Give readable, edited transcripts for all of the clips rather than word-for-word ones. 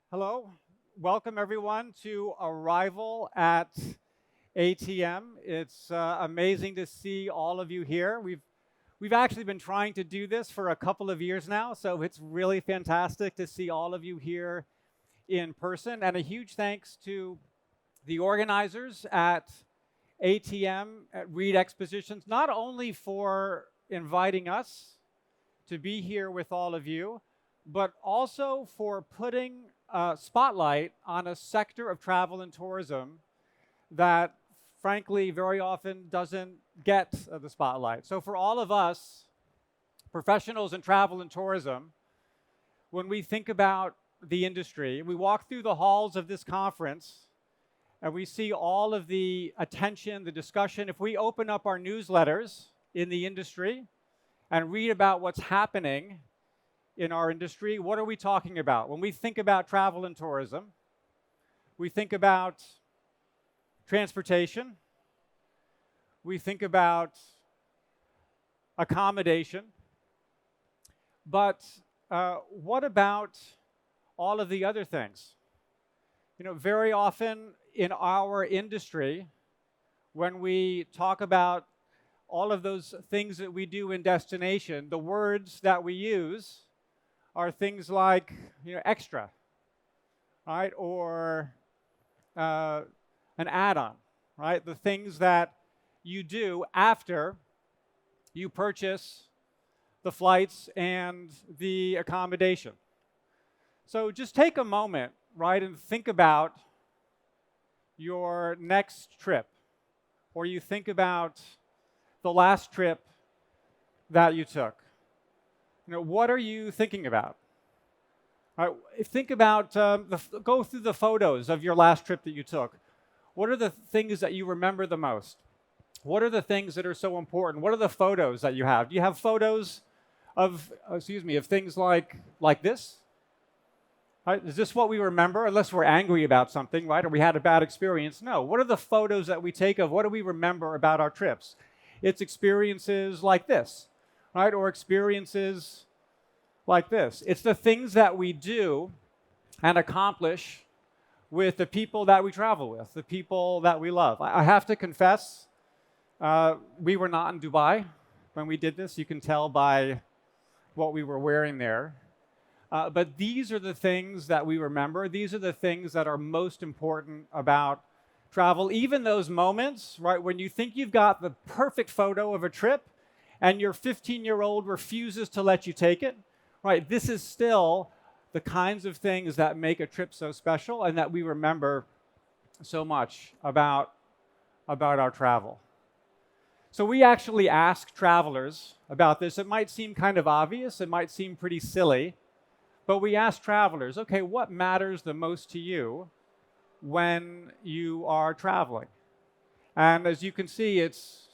Hello, welcome everyone to Arrival at ATM. It's amazing to see all of you here. We've actually been trying to do this for a couple of years now, so it's really fantastic to see all of you here in person. And a huge thanks to the organizers at ATM at Reed Expositions, not only for inviting us to be here with all of you, but also for putting a spotlight on a sector of travel and tourism that, frankly, very often doesn't get the spotlight. So for all of us, professionals in travel and tourism, when we think about the industry, we walk through the halls of this conference and we see all of the attention, the discussion. If we open up our newsletters in the industry and read about what's happening in our industry, what are we talking about? When we think about travel and tourism, we think about transportation, we think about accommodation, but what about all of the other things? You know, very often in our industry, when we talk about all of those things that we do in destination, the words that we use are things like, extra, right? Or an add-on, right? The things that you do after you purchase the flights and the accommodation. So just take a moment, right, and think about your next trip, or you think about the last trip that you took. What are you thinking about? All right, think about, go through the photos of your last trip that you took. What are the things that you remember the most? What are the things that are so important? What are the photos that you have? Do you have photos of things like this? Right? Is this what we remember? Unless we're angry about something, right? Or we had a bad experience. No. What are the photos that we take of what do we remember about our trips? It's experiences like this, right? Or experiences like this. It's the things that we do and accomplish with the people that we travel with, the people that we love. I have to confess, we were not in Dubai when we did this. You can tell by what we were wearing there. But these are the things that we remember. These are the things that are most important about travel. Even those moments, right, when you think you've got the perfect photo of a trip and your 15-year-old refuses to let you take it, right, this is still the kinds of things that make a trip so special and that we remember so much about our travel. So we actually ask travelers about this. It might seem kind of obvious. It might seem pretty silly. But we ask travelers, okay, what matters the most to you when you are traveling? And as you can see, it's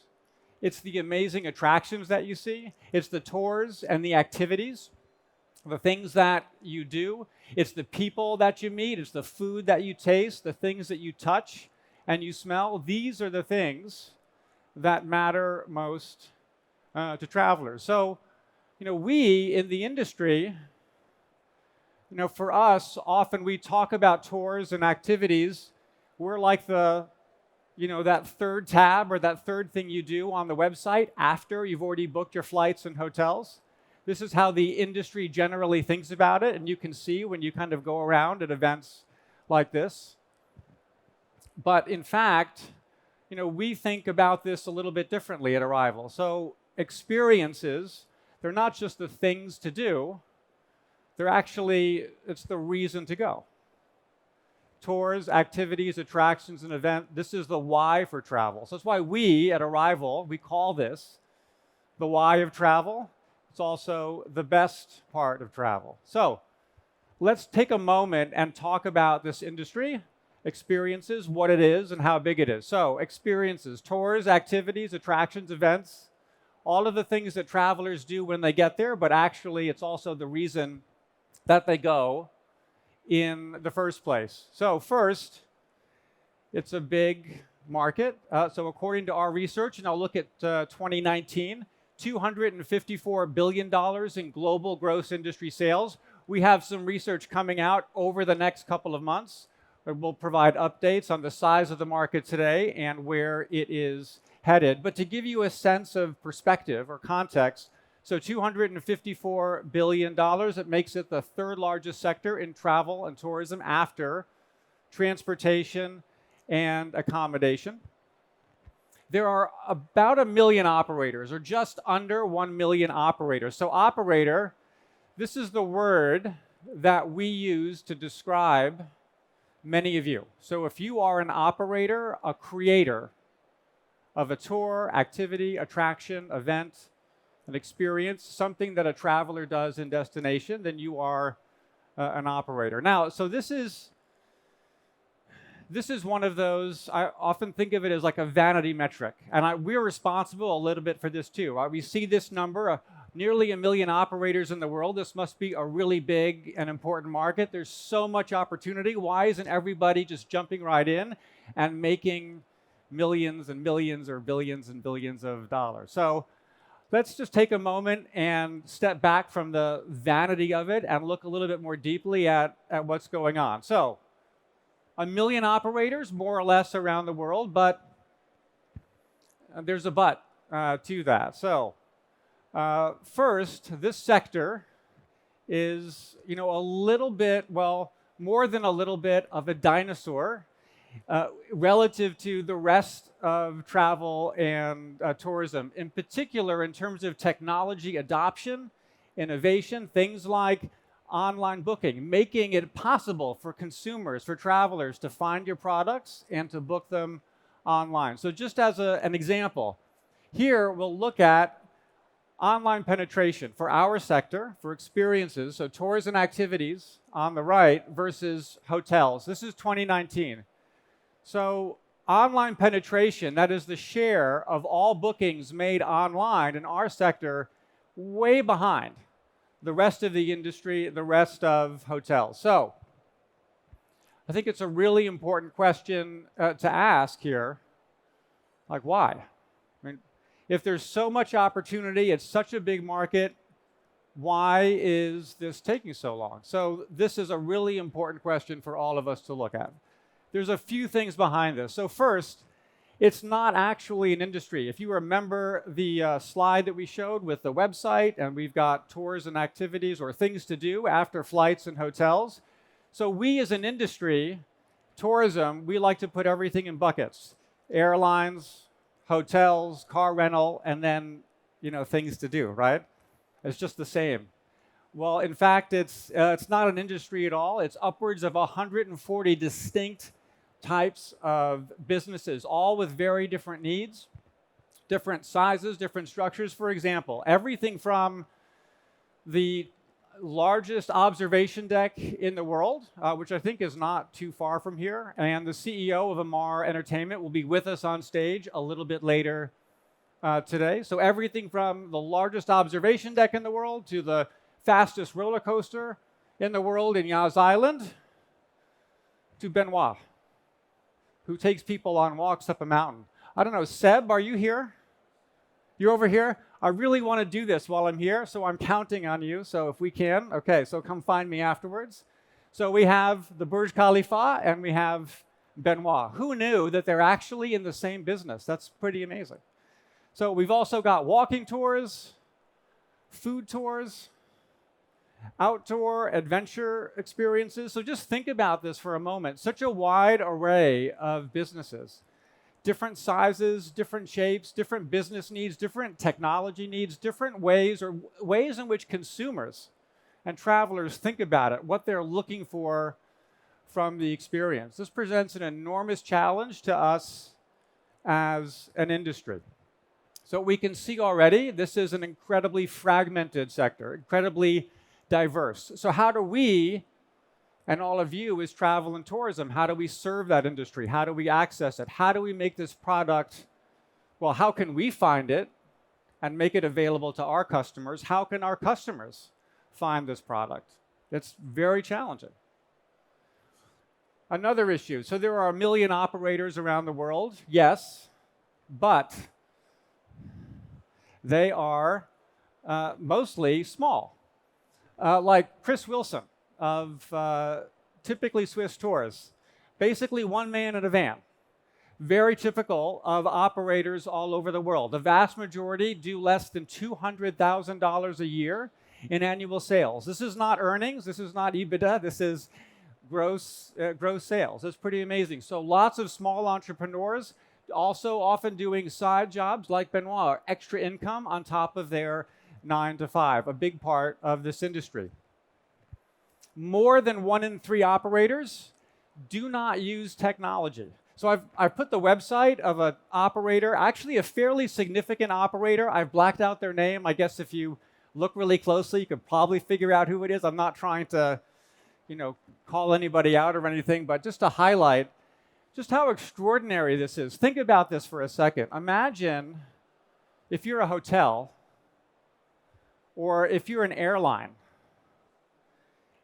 the amazing attractions that you see. It's the tours and the activities, the things that you do. It's the people that you meet. It's the food that you taste, the things that you touch and you smell. These are the things that matter most to travelers. So, we in the industry, for us, often we talk about tours and activities. We're like that third tab or that third thing you do on the website after you've already booked your flights and hotels. This is how the industry generally thinks about it, and you can see when you kind of go around at events like this. But in fact, we think about this a little bit differently at Arrival. So experiences, they're not just the things to do, it's the reason to go. Tours, activities, attractions, and events, this is the why for travel. So that's why we at Arrival, we call this the why of travel. It's also the best part of travel. So let's take a moment and talk about this industry, experiences, what it is, and how big it is. So experiences, tours, activities, attractions, events, all of the things that travelers do when they get there, but actually it's also the reason that they go in the first place. So first, it's a big market. So according to our research, and I'll look at 2019, $254 billion in global gross industry sales, We have some research coming out over the next couple of months that will provide updates on the size of the market today and where it is headed. But to give you a sense of perspective or context, so $254 billion, it makes it the third largest sector in travel and tourism after transportation and accommodation. There are about 1 million operators, or just under 1 million operators. So operator, this is the word that we use to describe many of you. So if you are an operator, a creator of a tour, activity, attraction, event, an experience, something that a traveler does in destination, then you are an operator. Now, so this is one of those, I often think of it as like a vanity metric. And we're responsible a little bit for this too. We see this number, nearly 1 million operators in the world. This must be a really big and important market. There's so much opportunity. Why isn't everybody just jumping right in and making millions and millions or billions and billions of dollars? So let's just take a moment and step back from the vanity of it and look a little bit more deeply at what's going on. So 1 million operators, more or less, around the world, but there's a but to that. So first, this sector is, a little bit, well, more than a little bit of a dinosaur relative to the rest of travel and tourism. In particular, in terms of technology adoption, innovation, things like online booking, making it possible for consumers, for travelers to find your products and to book them online. So just as an example, here we'll look at online penetration for our sector, for experiences, so tours and activities on the right versus hotels. This is 2019. So online penetration, that is the share of all bookings made online in our sector, way behind the rest of the industry, the rest of hotels. So I think it's a really important question to ask here, like why? I mean, if there's so much opportunity, it's such a big market, why is this taking so long? So this is a really important question for all of us to look at. There's a few things behind this. So first, it's not actually an industry. If you remember the slide that we showed with the website, and we've got tours and activities or things to do after flights and hotels. So we as an industry, tourism, we like to put everything in buckets. Airlines, hotels, car rental, and then, things to do, right? It's just the same. Well, in fact, it's not an industry at all. It's upwards of 140 distinct types of businesses, all with very different needs, different sizes, different structures. For example, everything from the largest observation deck in the world, which I think is not too far from here, and the CEO of Amar Entertainment will be with us on stage a little bit later today. So everything from the largest observation deck in the world to the fastest roller coaster in the world in Yas Island to Benoit, who takes people on walks up a mountain. I don't know, Seb, are you here? You're over here? I really want to do this while I'm here, so I'm counting on you. So if we can, okay, so come find me afterwards. So we have the Burj Khalifa and we have Benoit. Who knew that they're actually in the same business? That's pretty amazing. So we've also got walking tours, food tours, outdoor adventure experiences. So just think about this for a moment. Such a wide array of businesses. Different sizes, different shapes, different business needs, different technology needs, different ways in which consumers and travelers think about it, what they're looking for from the experience. This presents an enormous challenge to us as an industry. So we can see already this is an incredibly fragmented sector, incredibly diverse. So how do we, and all of you as travel and tourism, how do we serve that industry? How do we access it? How do we make this product, well, how can we find it and make it available to our customers? How can our customers find this product? It's very challenging. Another issue, so there are 1 million operators around the world, yes, but they are mostly small. like Chris Wilson of typically Swiss Tours. Basically, one man in a van. Very typical of operators all over the world. The vast majority do less than $200,000 a year in annual sales. This is not earnings. This is not EBITDA. This is gross sales. It's pretty amazing. So lots of small entrepreneurs also often doing side jobs like Benoit, extra income on top of their 9 to 5, a big part of this industry. More than 1 in 3 operators do not use technology. So I've put the website of an operator, actually a fairly significant operator. I've blacked out their name. I guess if you look really closely, you could probably figure out who it is. I'm not trying to, call anybody out or anything, but just to highlight just how extraordinary this is. Think about this for a second. Imagine if you're a hotel or if you're an airline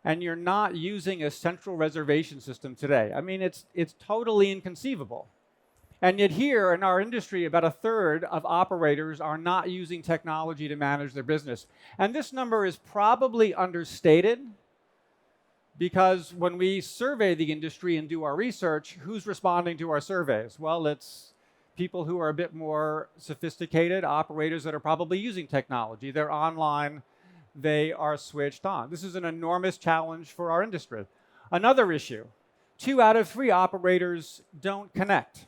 and you're not using a central reservation system today. I mean, it's totally inconceivable. And yet here in our industry, about a third of operators are not using technology to manage their business. And this number is probably understated because when we survey the industry and do our research, who's responding to our surveys? Well, it's people who are a bit more sophisticated, operators that are probably using technology. They're online, they are switched on. This is an enormous challenge for our industry. Another issue, 2 out of 3 operators don't connect.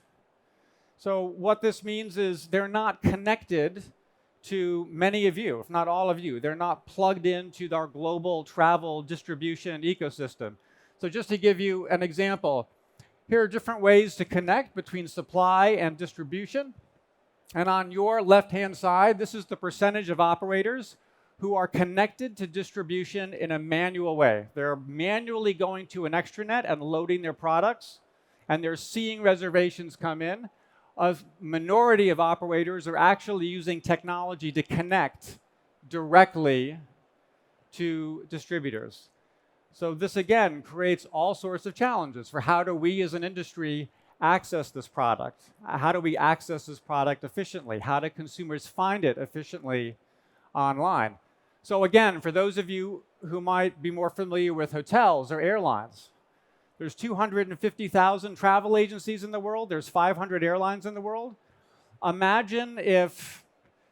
So what this means is they're not connected to many of you, if not all of you. They're not plugged into our global travel distribution ecosystem. So just to give you an example, here are different ways to connect between supply and distribution. And on your left-hand side, this is the percentage of operators who are connected to distribution in a manual way. They're manually going to an extranet and loading their products, and they're seeing reservations come in. A minority of operators are actually using technology to connect directly to distributors. So this, again, creates all sorts of challenges for how do we as an industry access this product? How do we access this product efficiently? How do consumers find it efficiently online? So again, for those of you who might be more familiar with hotels or airlines, there's 250,000 travel agencies in the world. There's 500 airlines in the world. Imagine if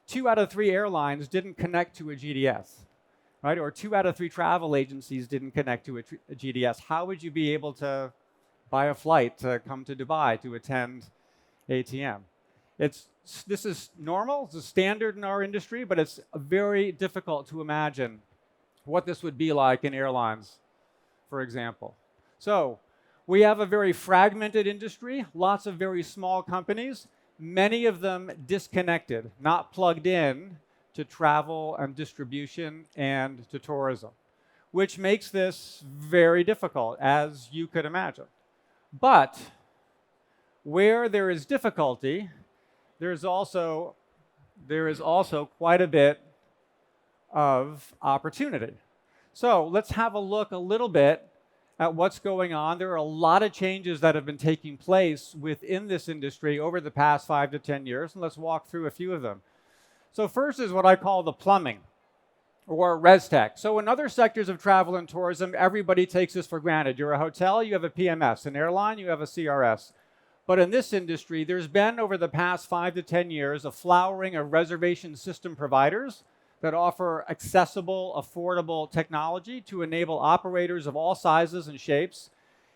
2 out of 3 airlines didn't connect to a GDS, right? Or 2 out of 3 travel agencies didn't connect to a GDS. How would you be able to buy a flight to come to Dubai to attend ATM? This is normal, it's a standard in our industry, but it's very difficult to imagine what this would be like in airlines, for example. So we have a very fragmented industry, lots of very small companies, many of them disconnected, not plugged in to travel and distribution and to tourism, which makes this very difficult, as you could imagine. But where there is difficulty, there is also quite a bit of opportunity. So let's have a look a little bit at what's going on. There are a lot of changes that have been taking place within this industry over the past 5 to 10 years, and let's walk through a few of them. So first is what I call the plumbing, or ResTech. So in other sectors of travel and tourism, everybody takes this for granted. You're a hotel, you have a PMS. An airline, you have a CRS. But in this industry, there's been, over the past 5 to 10 years, a flowering of reservation system providers that offer accessible, affordable technology to enable operators of all sizes and shapes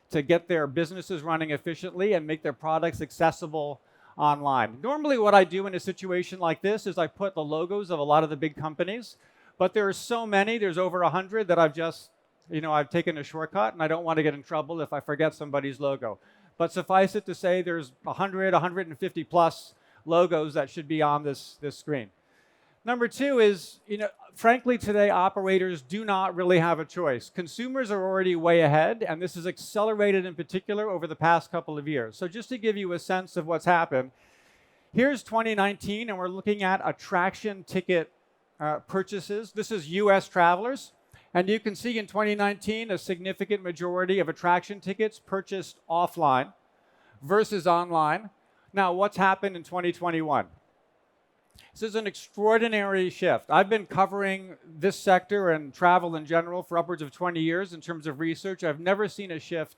to get their businesses running efficiently and make their products accessible online. Normally what I do in a situation like this is I put the logos of a lot of the big companies, but there are so many, there's over 100 that I've taken a shortcut, and I don't want to get in trouble if I forget somebody's logo. But suffice it to say, there's 100, 150 plus logos that should be on this screen. Number 2 is, frankly, today operators do not really have a choice. Consumers are already way ahead, and this is accelerated in particular over the past couple of years. So just to give you a sense of what's happened, here's 2019, and we're looking at attraction ticket purchases. This is US travelers. And you can see in 2019, a significant majority of attraction tickets purchased offline versus online. Now, what's happened in 2021? This is an extraordinary shift. I've been covering this sector and travel in general for upwards of 20 years in terms of research. I've never seen a shift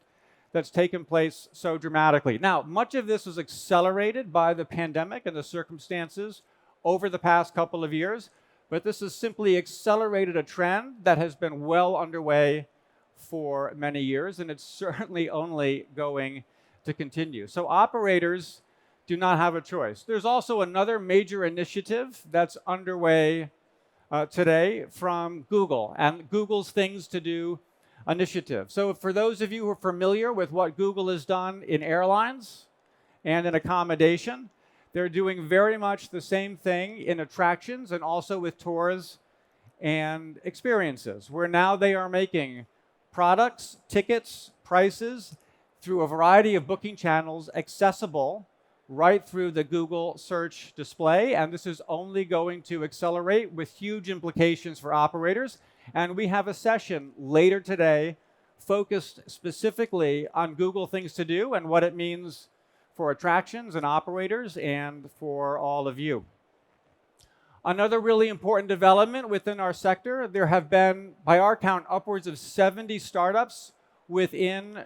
that's taken place so dramatically. Now, much of this was accelerated by the pandemic and the circumstances over the past couple of years, but this has simply accelerated a trend that has been well underway for many years, and it's certainly only going to continue. So operators do not have a choice. There's also another major initiative that's underway today from Google and Google's Things to Do initiative. So for those of you who are familiar with what Google has done in airlines and in accommodation, they're doing very much the same thing in attractions and also with tours and experiences, where now they are making products, tickets, prices through a variety of booking channels accessible right through the Google search display, and this is only going to accelerate with huge implications for operators. And we have a session later today focused specifically on Google Things to Do and what it means for attractions and operators and for all of you. Another really important development within our sector, there have been, by our count, upwards of 70 startups within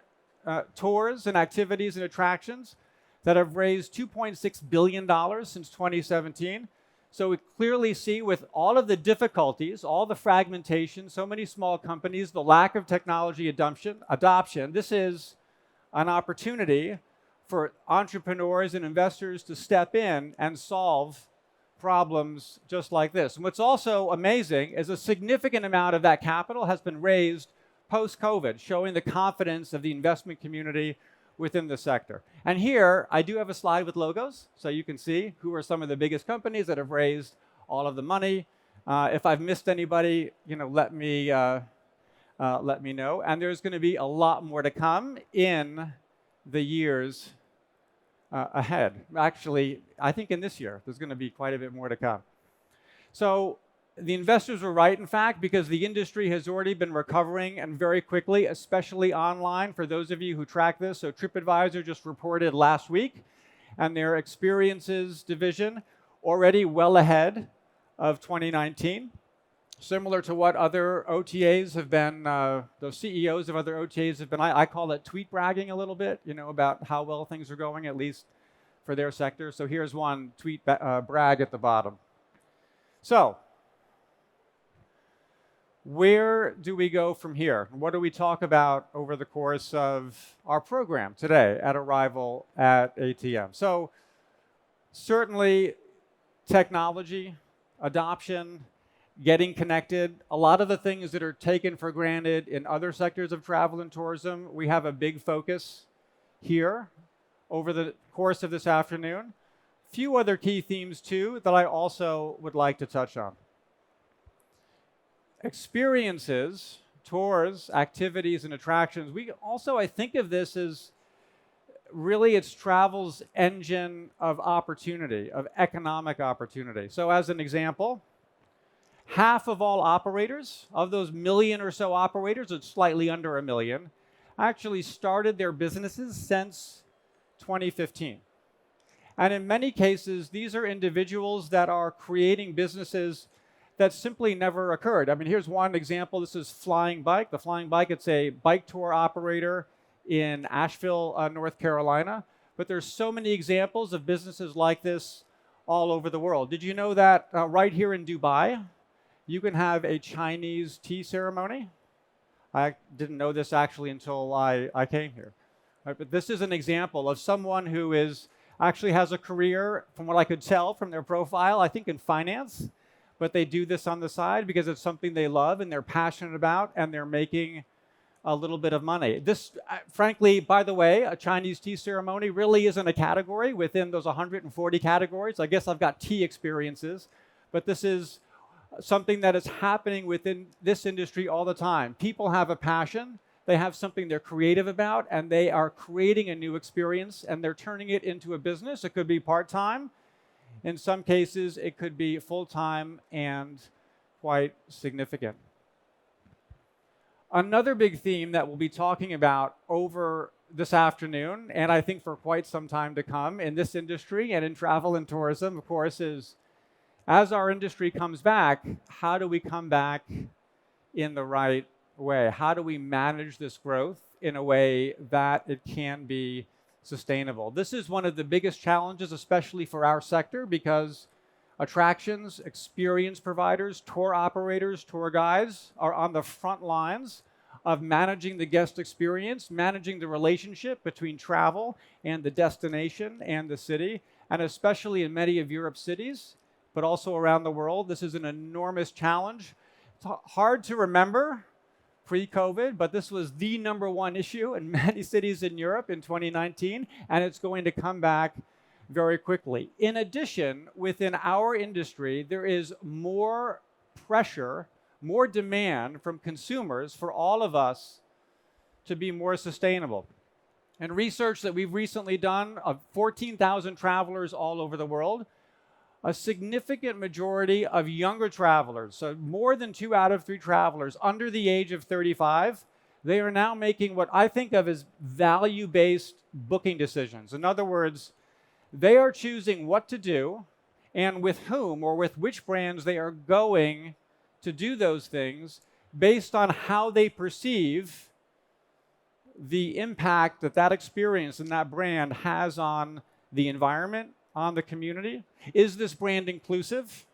tours and activities and attractions that have raised $2.6 billion since 2017. So we clearly see with all of the difficulties, all the fragmentation, so many small companies, the lack of technology adoption, this is an opportunity for entrepreneurs and investors to step in and solve problems just like this. And what's also amazing is a significant amount of that capital has been raised post-COVID, showing the confidence of the investment community within the sector. And here, I do have a slide with logos, so you can see who are some of the biggest companies that have raised all of the money. If I've missed anybody, let me know. And there's going to be a lot more to come in the years ahead. Actually, I think in this year, there's going to be quite a bit more to come. So the investors were right, in fact, because the industry has already been recovering and very quickly, especially online, for those of you who track this. So TripAdvisor just reported last week, and their experiences division already well ahead of 2019. Similar to what other OTAs have been, the CEOs of other OTAs have been, I call it tweet bragging a little bit, about how well things are going, at least for their sector. So here's one tweet brag at the bottom. So where do we go from here? What do we talk about over the course of our program today at Arival at ATM? So certainly technology, adoption, getting connected, a lot of the things that are taken for granted in other sectors of travel and tourism, we have a big focus here over the course of this afternoon. Few other key themes too that I also would like to touch on. Experiences, tours, activities, and attractions. We also, I think of this as really it's travel's engine of opportunity, of economic opportunity. So as an example, half of all operators, of those million or so operators, it's slightly under a million, actually started their businesses since 2015. And in many cases, these are individuals that are creating businesses that simply never occurred. I mean, here's one example. This is Flying Bike. The Flying Bike, it's a bike tour operator in Asheville, North Carolina. But there's so many examples of businesses like this all over the world. Did you know that right here in Dubai, you can have a Chinese tea ceremony? I didn't know this actually until I came here. Right, but this is an example of someone who actually has a career, from what I could tell from their profile, I think in finance. But they do this on the side because it's something they love and they're passionate about, and they're making a little bit of money. This, frankly, by the way, a Chinese tea ceremony really isn't a category within those 140 categories. I guess I've got tea experiences, but this is something that is happening within this industry all the time. People have a passion, they have something they're creative about, and they are creating a new experience, and they're turning it into a business. It could be part-time. In some cases, it could be full-time and quite significant. Another big theme that we'll be talking about over this afternoon, and I think for quite some time to come in this industry and in travel and tourism, of course, is as our industry comes back, how do we come back in the right way? How do we manage this growth in a way that it can be sustainable? This is one of the biggest challenges, especially for our sector, because attractions, experience providers, tour operators, tour guides are on the front lines of managing the guest experience, managing the relationship between travel and the destination and the city, and especially in many of Europe's cities, but also around the world. This is an enormous challenge. It's hard to remember pre-COVID, but this was the #1 issue in many cities in Europe in 2019, and it's going to come back very quickly. In addition, within our industry, there is more pressure, more demand from consumers for all of us to be more sustainable. And research that we've recently done of 14,000 travelers all over the world, a significant majority of younger travelers, so more than 2 out of 3 travelers under the age of 35, they are now making what I think of as value-based booking decisions. In other words, they are choosing what to do and with whom or with which brands they are going to do those things based on how they perceive the impact that that experience and that brand has on the environment, on the community. Is this brand inclusive?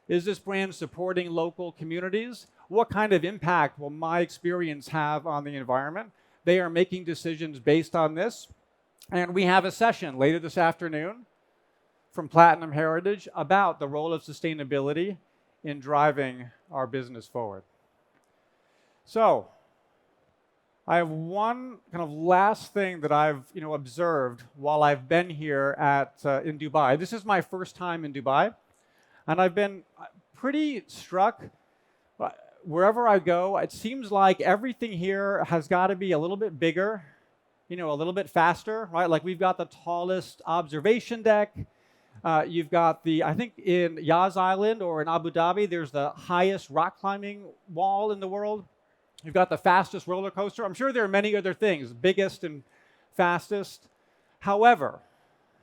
Is this brand supporting local communities? What kind of impact will my experience have on the environment? They are making decisions based on this. And we have a session later this afternoon from Platinum Heritage about the role of sustainability in driving our business forward. So, I have one kind of last thing that I've observed while I've been here in Dubai. This is my first time in Dubai, and I've been pretty struck. Wherever I go, it seems like everything here has got to be a little bit bigger, a little bit faster, right? Like we've got the tallest observation deck. You've got I think in Yas Island or in Abu Dhabi, there's the highest rock climbing wall in the world. You've got the fastest roller coaster. I'm sure there are many other things, biggest and fastest. However,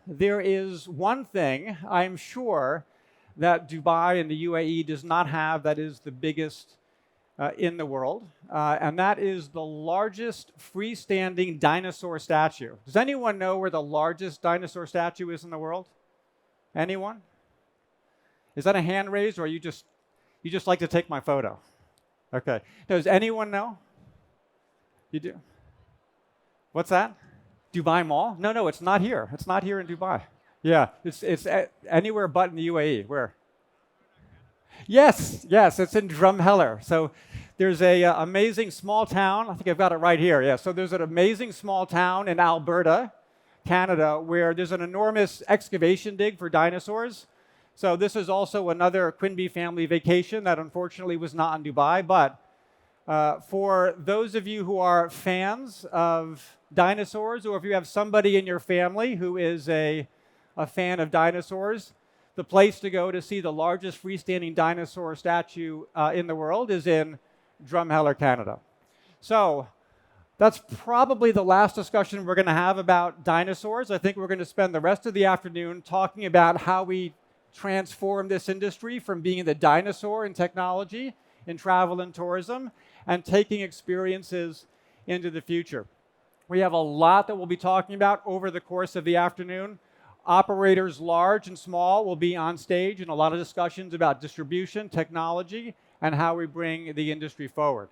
there is one thing I'm sure that Dubai and the UAE does not have that is the biggest in the world, and that is the largest freestanding dinosaur statue. Does anyone know where the largest dinosaur statue is in the world? Anyone? Is that a hand raise, or you just like to take my photo? Okay. Does anyone know? You do? What's that? Dubai Mall? No, it's not here. It's not here in Dubai. Yeah, it's anywhere but in the UAE. Where? Yes, it's in Drumheller. So there's a amazing small town. I think I've got it right here. Yeah, so there's an amazing small town in Alberta, Canada, where there's an enormous excavation dig for dinosaurs. So this is also another Quinby family vacation that unfortunately was not in Dubai. But for those of you who are fans of dinosaurs, or if you have somebody in your family who is a fan of dinosaurs, the place to go to see the largest freestanding dinosaur statue in the world is in Drumheller, Canada. So that's probably the last discussion we're going to have about dinosaurs. I think we're going to spend the rest of the afternoon talking about how we transform this industry from being the dinosaur in technology, in travel and tourism, and taking experiences into the future. We have a lot that we'll be talking about over the course of the afternoon. Operators large and small will be on stage in a lot of discussions about distribution, technology, and how we bring the industry forward.